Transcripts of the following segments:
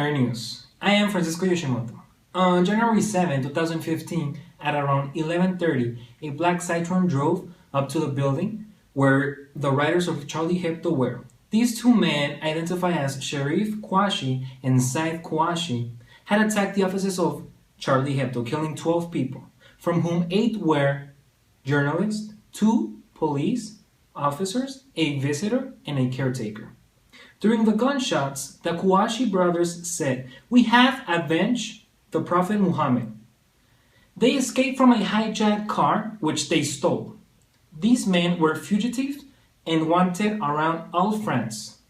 Amerinews. I am Francisco Yoshimoto. On January 7, 2015, at around 11:30, a black Citroen drove up to the building where the writers of Charlie Hebdo were. These two men, identified as Sharif Kouachi and Saif Kouachi, had attacked the offices of Charlie Hebdo, killing 12 people, from whom 8 were journalists, 2 police officers, a visitor, and a caretaker. During the gunshots, the Kouachi brothers said, "We have avenged the Prophet Muhammad." They escaped from a hijacked car, which they stole. These men were fugitives and wanted around all France.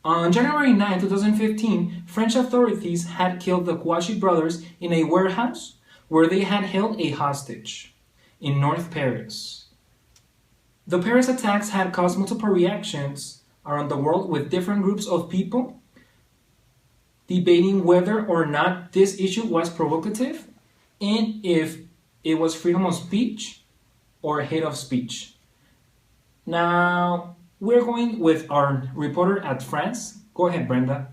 On January 9, 2015, French authorities had killed the Kouachi brothers in a warehouse where they had held a hostage in North Paris. The Paris attacks had caused multiple reactions around the world, with different groups of people debating whether or not this issue was provocative and if it was freedom of speech or hate of speech. Now, we're going with our reporter at France. Go ahead, Brenda.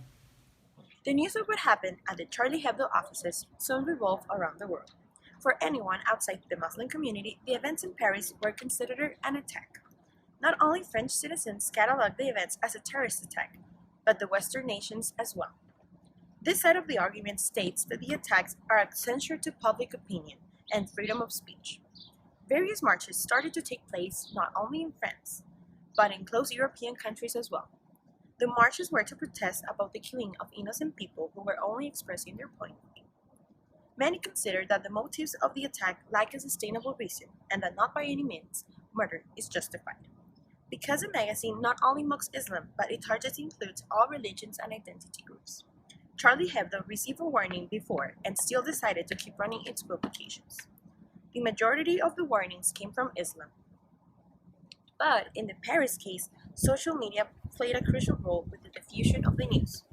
The news of what happened at the Charlie Hebdo offices soon revolved around the world. For anyone outside the Muslim community, the events in Paris were considered an attack. Not only French citizens cataloged the events as a terrorist attack, but the Western nations as well. This side of the argument states that the attacks are a censure to public opinion and freedom of speech. Various marches started to take place not only in France, but in close European countries as well. The marches were to protest about the killing of innocent people who were only expressing their point of view. Many consider that the motives of the attack lack a sustainable reason and that not by any means murder is justified. Because the magazine not only mocks Islam, but it targets includes all religions and identity groups. Charlie Hebdo received a warning before and still decided to keep running its publications. The majority of the warnings came from Islam. But in the Paris case, social media played a crucial role with the diffusion of the news.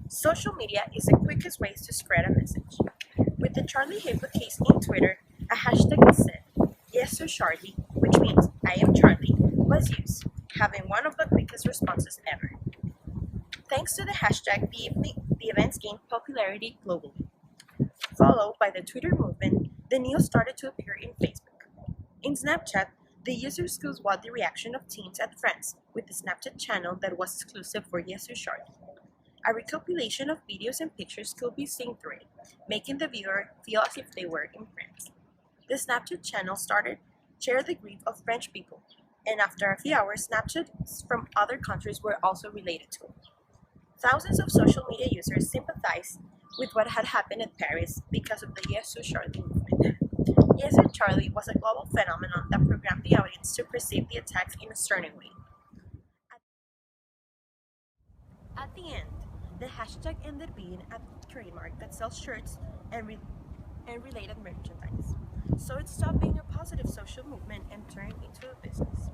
Social media is the quickest way to spread a message. With the Charlie Hebdo case in Twitter, a hashtag that said, "Yes, so Charlie," which means "I am Charlie," was used, having one of the quickest responses ever. Thanks to the hashtag, the events gained popularity globally. Followed by the Twitter movement, the news started to appear in Facebook. In Snapchat, the users could watch the reaction of teens at France with the Snapchat channel that was exclusive for Yes, so Charlie. A recopilation of videos and pictures could be seen through it, making the viewer feel as if they were in France. The Snapchat channel started share the grief of French people, and after a few hours, Snapchats from other countries were also related to it. Thousands of social media users sympathized with what had happened in Paris because of the Yes, so Charlie movement. Yes, so Charlie was a global phenomenon that programmed the audience to perceive the attacks in a certain way. At the end, the hashtag ended being a trademark that sells shirts and related merchandise. So it stopped being a positive social movement and turned into a business.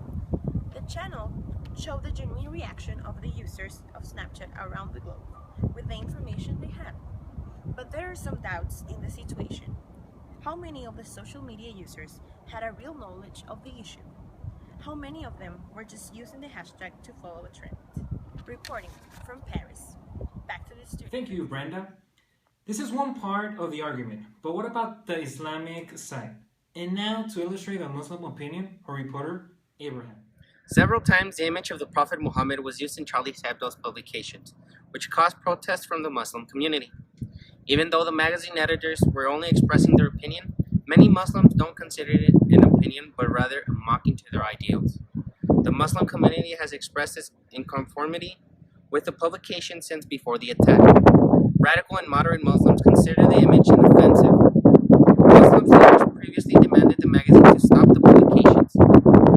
The channel showed the genuine reaction of the users of Snapchat around the globe with the information they had. But there are some doubts in the situation. How many of the social media users had a real knowledge of the issue? How many of them were just using the hashtag to follow a trend? Reporting from Paris. Back to the studio. Thank you, Brenda. This is one part of the argument, but what about the Islamic side? And now, to illustrate a Muslim opinion, our reporter, Abraham. Several times the image of the Prophet Muhammad was used in Charlie Hebdo's publications, which caused protests from the Muslim community. Even though the magazine editors were only expressing their opinion, many Muslims don't consider it an opinion, but rather a mocking to their ideals. The Muslim community has expressed its inconformity with the publication since before the attack. Radical and moderate Muslims consider the image inoffensive. Muslim leaders previously demanded the magazine to stop the publications,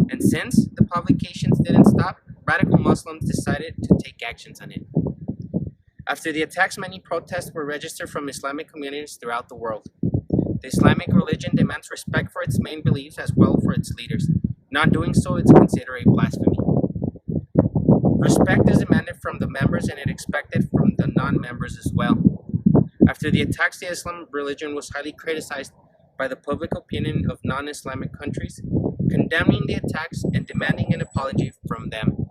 and since the publications didn't stop, radical Muslims decided to take actions on it. After the attacks, many protests were registered from Islamic communities throughout the world. The Islamic religion demands respect for its main beliefs as well for its leaders. Not doing so is considered a blasphemy. Respect is demanded from the members and it expected from the non-members as well. After the attacks, the Islam religion was highly criticized by the public opinion of non-Islamic countries, condemning the attacks and demanding an apology from them.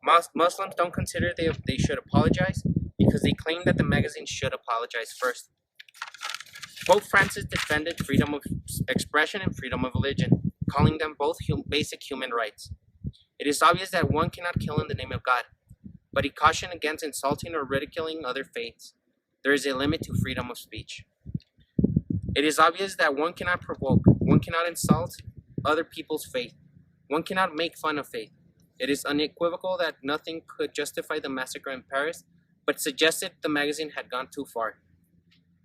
Muslims don't consider they should apologize because they claim that the magazine should apologize first. Pope Francis defended freedom of expression and freedom of religion, calling them both basic human rights. It is obvious that one cannot kill in the name of God, but he cautioned against insulting or ridiculing other faiths. There is a limit to freedom of speech. It is obvious that one cannot provoke, one cannot insult other people's faith, one cannot make fun of faith. It is unequivocal that nothing could justify the massacre in Paris, but suggested the magazine had gone too far.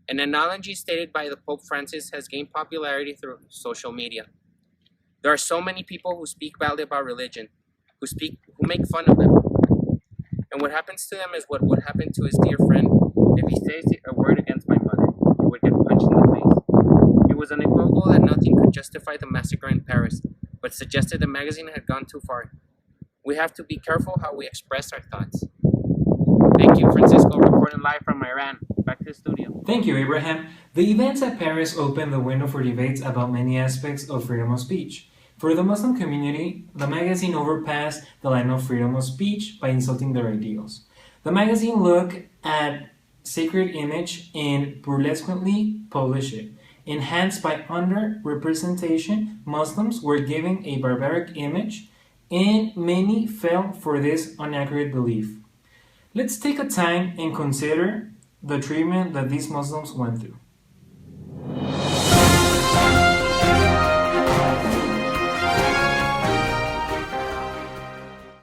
An analogy stated by the Pope Francis has gained popularity through social media. There are so many people who speak badly about religion, who make fun of them. And what happens to them is what would happen to his dear friend if he says a word against my mother. He would get punched in the face. It was unequivocal that nothing could justify the massacre in Paris, but suggested the magazine had gone too far. We have to be careful how we express our thoughts. Thank you, Francisco, reporting live from Iran. Back to the studio. Thank you, Abraham. The events at Paris opened the window for debates about many aspects of freedom of speech. For the Muslim community, the magazine overpassed the line of freedom of speech by insulting their ideals. The magazine looked at sacred image and burlesquely published it. Enhanced by underrepresentation, Muslims were given a barbaric image, and many fell for this inaccurate belief. Let's take a time and consider the treatment that these Muslims went through.